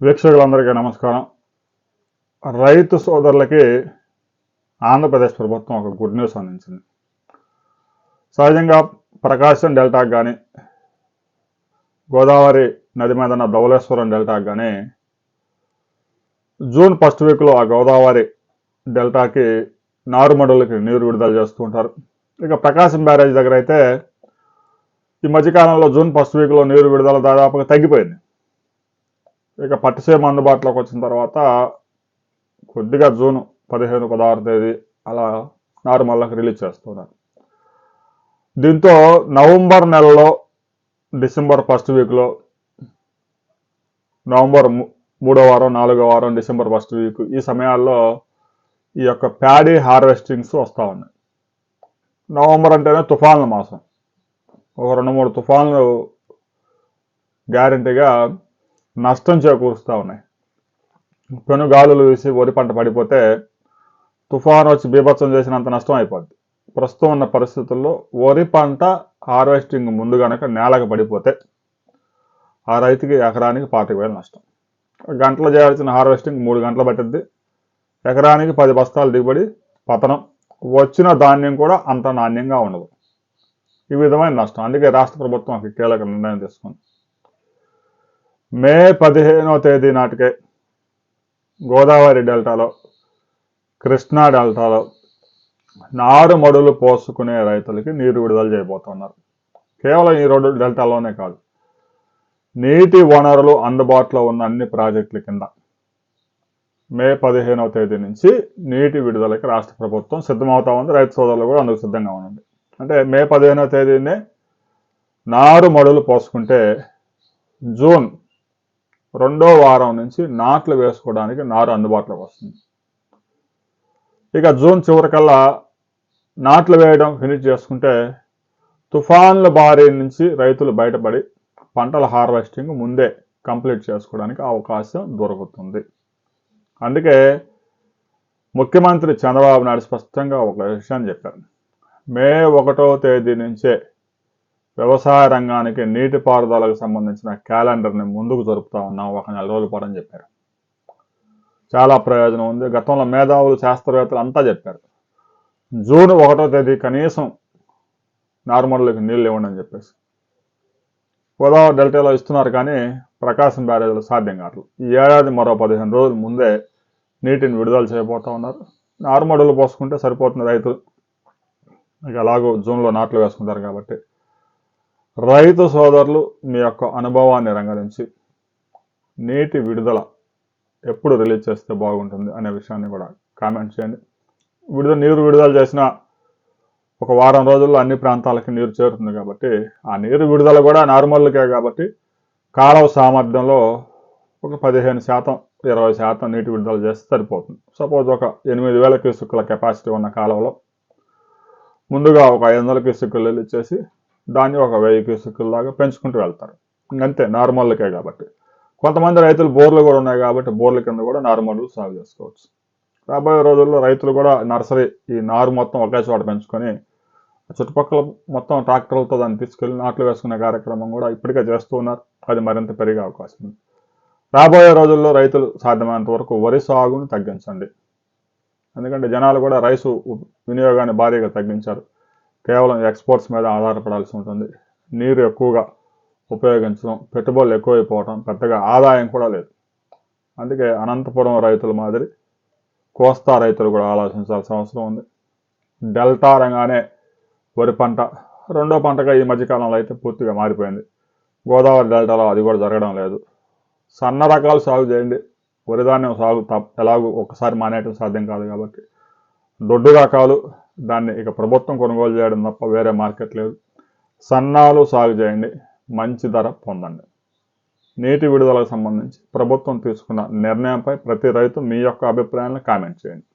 వీక్షకులందరికీ నమస్కారం. రైతు సోదరులకి ఆంధ్రప్రదేశ్ ప్రభుత్వం ఒక గుడ్ న్యూస్ అందించింది. సహజంగా ప్రకాశం డెల్టాకు కానీ, గోదావరి నది మీద ఉన్న ధవళేశ్వరం డెల్టాకు కానీ జూన్ ఫస్ట్ వీక్లో ఆ గోదావరి డెల్టాకి నారుమడులకి నీరు విడుదల చేస్తూ ఉంటారు. ఇక ప్రకాశం బ్యారేజ్ దగ్గర అయితే ఈ మధ్యకాలంలో జూన్ ఫస్ట్ వీక్లో నీరు విడుదల దాదాపుగా తగ్గిపోయింది. ఇక పట్టిసీమ అందుబాటులోకి వచ్చిన తర్వాత కొద్దిగా జూన్ 15, 16 తేదీ అలా నార్మల్కి రిలీజ్ చేస్తున్నారు. దీంతో నవంబర్ నెలలో డిసెంబర్ ఫస్ట్ వీక్లో, నవంబర్ 3వ వారం, 4వ వారం, డిసెంబర్ ఫస్ట్ వీక్ ఈ సమయాల్లో ఈ యొక్క ప్యాడీ హార్వెస్టింగ్స్ వస్తూ ఉన్నాయి. నవంబర్ అంటేనే తుఫాన్ల మాసం. ఒక 2-3 తుఫాన్లు గ్యారంటీగా నష్టం చేకూరుస్తూ ఉన్నాయి. పెనుగాలులు వేసి వరి పంట పడిపోతే తుఫాను వచ్చి బీభత్సం చేసినంత నష్టం అయిపోద్ది. ప్రస్తుతం ఉన్న పరిస్థితుల్లో వరి పంట హార్వెస్టింగ్ ముందు కనుక నేలకు పడిపోతే ఆ రైతుకి ఎకరానికి 25,000 నష్టం. గంటలు చేయాల్సిన హార్వెస్టింగ్ 3 గంటలు పట్టిద్ది. ఎకరానికి 10 బస్తాలు దిగుబడి పతనం. వచ్చిన ధాన్యం కూడా అంత నాణ్యంగా ఉండదు. ఈ విధమైన నష్టం. అందుకే రాష్ట్ర ప్రభుత్వం ఒక కీలక నిర్ణయం తీసుకుంది. మే 15వ తేదీ నాటికే గోదావరి డెల్టాలో, కృష్ణా డెల్టాలో నారుమడులు పోసుకునే రైతులకి నీరు విడుదల చేయబోతున్నారు. కేవలం ఈ 2 డెల్టాలోనే కాదు, నీటి వనరులు అందుబాటులో ఉన్న అన్ని ప్రాజెక్టుల కింద మే 15వ తేదీ నుంచి నీటి విడుదలకి రాష్ట్ర ప్రభుత్వం సిద్ధమవుతా ఉంది. రైతు సోదరులు కూడా అందుకు సిద్ధంగా ఉండండి. అంటే మే 15వ తేదీనే నారుమడులు పోసుకుంటే జూన్ 2వ వారం నుంచి నాట్లు వేసుకోవడానికి నారు అందుబాటులోకి వస్తుంది. ఇక జూన్ చివరికల్లా నాట్లు వేయడం ఫినిష్ చేసుకుంటే తుఫాన్ల బారి నుంచి రైతులు బయటపడి పంటల హార్వెస్టింగ్ ముందే కంప్లీట్ చేసుకోవడానికి అవకాశం దొరుకుతుంది. అందుకే ముఖ్యమంత్రి చంద్రబాబు నాయుడు స్పష్టంగా ఒక విషయాన్ని చెప్పారు. మే 1వ తేదీ నుంచే వ్యవసాయ రంగానికి నీటిపారుదలకు సంబంధించిన క్యాలెండర్ని ముందుకు జరుపుతా ఉన్నాం, ఒక 4 రోజుల పాటు అని చెప్పారు. చాలా ప్రయోజనం ఉంది. గతంలో మేధావులు, శాస్త్రవేత్తలు అంతా చెప్పారు జూన్ 1వ తేదీ కనీసం నార్మల్లోకి నీళ్ళు ఇవ్వండి అని చెప్పేసి. గోదావరి డెల్టాలో ఇస్తున్నారు కానీ ప్రకాశం బ్యారేజ్లో సాధ్యం కాదు. ఈ ఏడాది మరో 15 రోజుల ముందే నీటిని విడుదల చేయబోతా ఉన్నారు. నారుమడులు పోసుకుంటే సరిపోతుంది రైతులు. ఇక అలాగూ జూన్లో నాట్లు వేసుకుంటారు కాబట్టి రైతు సోదరులు మీ యొక్క అనుభవాన్ని రంగరించి నీటి విడుదల ఎప్పుడు రిలీజ్ చేస్తే బాగుంటుంది అనే విషయాన్ని కూడా కామెంట్ చేయండి. నీరు విడుదల చేసిన ఒక వారం రోజుల్లో అన్ని ప్రాంతాలకి నీరు చేరుతుంది కాబట్టి ఆ నీరు విడుదల కూడా నార్మల్కే కాబట్టి కాలువ సామర్థ్యంలో ఒక 15%, 20% నీటి విడుదల చేస్తే సరిపోతుంది. సపోజ్ ఒక 8,000 క్యూసెక్కుల కెపాసిటీ ఉన్న కాలువలో ముందుగా ఒక 500 క్యూసెక్కులు రిలీజ్ చేసి దాన్ని ఒక 1000 క్యూసెక్కుల దాకా పెంచుకుంటూ వెళ్తారు. ఇంకంతే, నార్మల్కే కాబట్టి. కొంతమంది రైతులు బోర్లు కూడా ఉన్నాయి కాబట్టి బోర్ల కింద కూడా నారుమడులు సాగు చేసుకోవచ్చు. రాబోయే రోజుల్లో రైతులు కూడా నర్సరీ ఈ నారు మొత్తం ఒకే చోట పెంచుకొని చుట్టుపక్కల మొత్తం ట్రాక్టర్లతో దాన్ని తీసుకెళ్లి నాట్లు వేసుకునే కార్యక్రమం కూడా ఇప్పటికే చేస్తూ ఉన్నారు. అది మరింత పెరిగే అవకాశం ఉంది. రాబోయే రోజుల్లో రైతులు సాధ్యమైనంత వరకు వరి సాగును తగ్గించండి. ఎందుకంటే జనాలు కూడా రైసు వినియోగాన్ని భారీగా తగ్గించారు. కేవలం ఎక్స్పోర్ట్స్ మీద ఆధారపడాల్సి ఉంటుంది. నీరు ఎక్కువగా ఉపయోగించడం, పెట్టుబడులు ఎక్కువైపోవడం, పెద్దగా ఆదాయం కూడా లేదు. అందుకే అనంతపురం రైతుల మాదిరి కోస్తా రైతులు కూడా ఆలోచించాల్సిన అవసరం ఉంది. డెల్టా రంగానే వరి పంట 2వ పంటగా ఈ మధ్యకాలంలో అయితే పూర్తిగా మారిపోయింది. గోదావరి డెల్టాలో అది కూడా జరగడం లేదు. సన్న రకాలు సాగు చేయండి. వరిధాన్యం సాగు ఎలాగూ ఒకసారి మానేయటం సాధ్యం కాదు కాబట్టి దొడ్డు రకాలు, దాన్ని ఇక ప్రభుత్వం కొనుగోలు చేయడం తప్ప వేరే మార్కెట్ లేదు. సన్నాలు సాగు చేయండి, మంచి ధర పొందండి. నీటి విడుదలకు సంబంధించి ప్రభుత్వం తీసుకున్న నిర్ణయంపై ప్రతి రైతు మీ యొక్క అభిప్రాయాలను కామెంట్ చేయండి.